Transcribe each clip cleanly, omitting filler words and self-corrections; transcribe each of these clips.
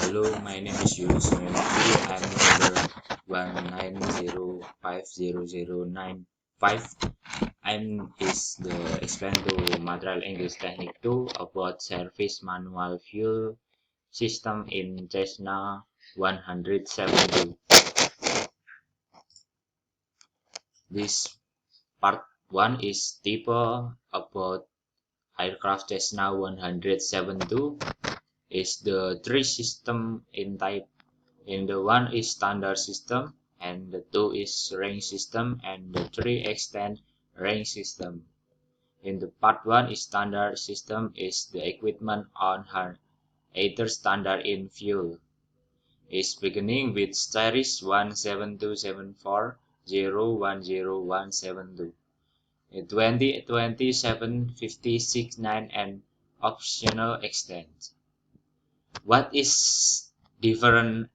Hello, my name is Yulius Wismoyo. I'm number 190500095. I'm is the explain to Material English Technic 2 about service manual fuel system in Cessna 170. This part 1 is deeper about aircraft Cessna 172 is the three system in type. In the one is standard system, and the two is range system, and the three extend range system. In the part one is standard system is the equipment on her either standard in fuel. Is beginning with series 17274010172. 20, 27, 50, 69 and optional extends. What is different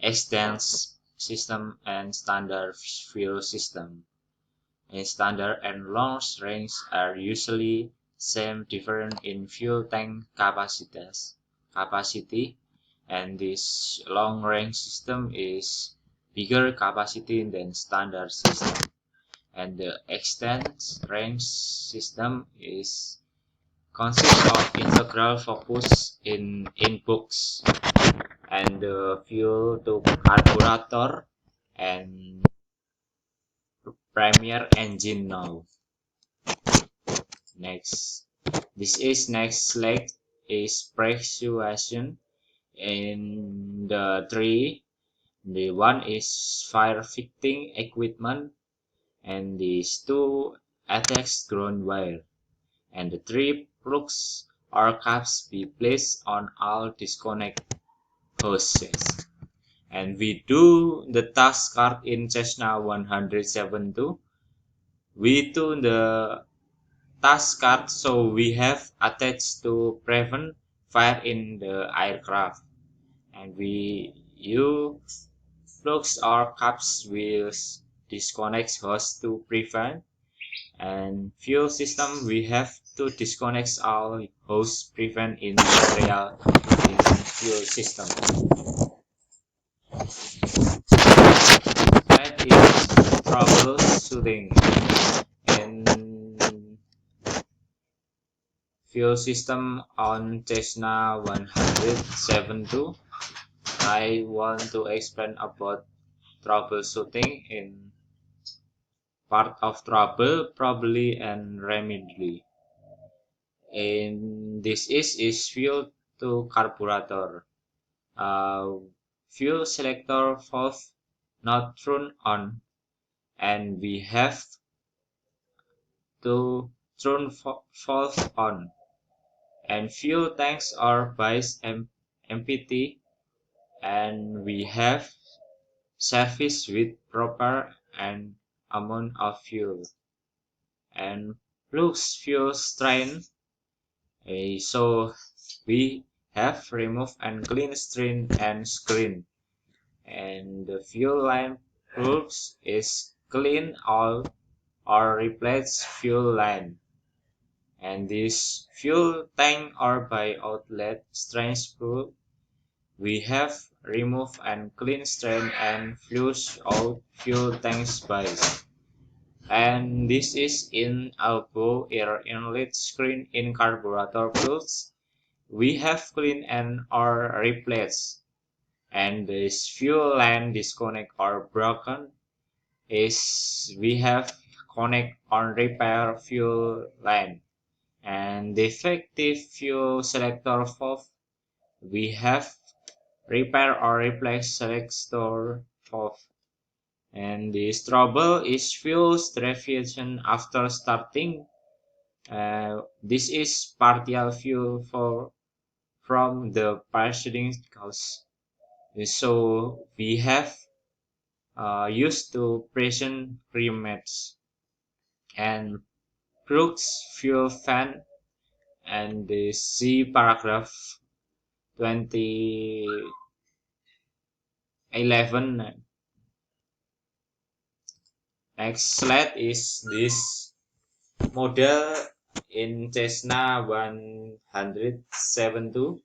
extends system and standard fuel system? In standard and long range are usually same different in fuel tank capacity, and this long range system is bigger capacity than standard system, and the extended range system is consists of integral focus in inputs and the fuel to carburetor and premier engine now. Next, this is next slide is pressurization in the three. The one is fire fighting equipment, and these two attacks ground wire, and the three plugs or caps be placed on all disconnect hoses. And we do the task card in Cessna 172. We tune the task card so we have attached to prevent fire in the aircraft, and we use plugs or caps with disconnect hose to prevent, and fuel system we have to disconnect all hose prevent in material in fuel system. That is troubleshooting in fuel system on Cessna 172. I want to explain about troubleshooting in part of trouble, probably and remedy. In this is fuel to carburetor. Fuel selector valve not turned on, and we have to turn valve on, and fuel tanks are biased empty, and we have service with proper and amount of fuel, and plus fuel strain. So we have remove and clean strain and screen, and the fuel line plugs is clean all or replace fuel line, and this fuel tank or by outlet strain plug we have remove and clean strain and flush out fuel tanks bias. And this is in elbow air inlet screen in carburetor plugs. We have clean and or replaced, and this fuel line disconnect or broken is we have connect or repair fuel line, and defective fuel selector valve we have repair or replace selector valve. And this trouble is fuel deviation after starting. This is partial fuel from the preceding cause. So we have used to present remats and Brooks fuel fan, and the C paragraph 2011. Next slide is this model in Cessna 172,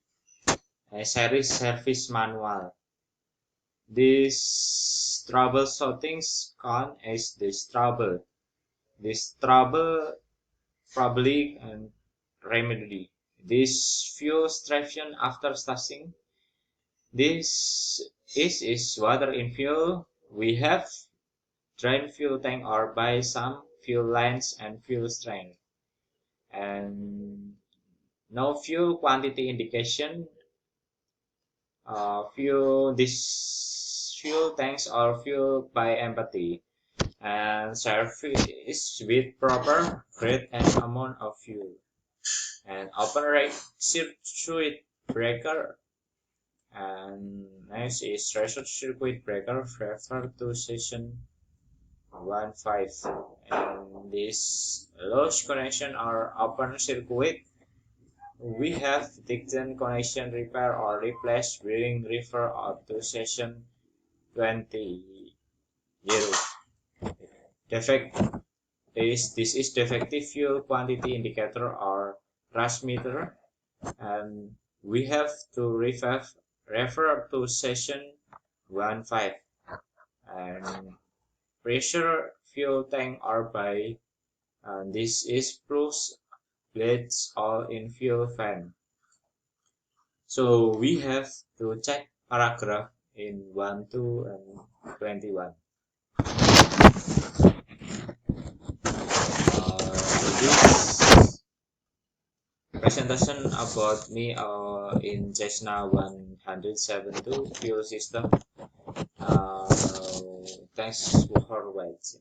a series service manual. This troubleshooting count as this trouble. This trouble probably and remedy. This fuel extraction after starting. This is water in fuel. We have drain fuel tank or buy some fuel lines and fuel strain. And no fuel quantity indication. Fuel this fuel tanks are fueled by empathy and service with proper grade and amount of fuel. And open rate circuit breaker, and next is threshold circuit breaker refer to section 1.5, and this lost connection or open circuit we have detected connection repair or replace bearing refer up to session 20. Defect this is defective fuel quantity indicator or transmitter, and we have to refer to session 1.5, and pressure fuel tank or by, and this is proofs blades all in fuel fan. So we have to check paragraph in 1, 2, and 21. This presentation about me in Cessna 172 fuel system. Thanks for watching.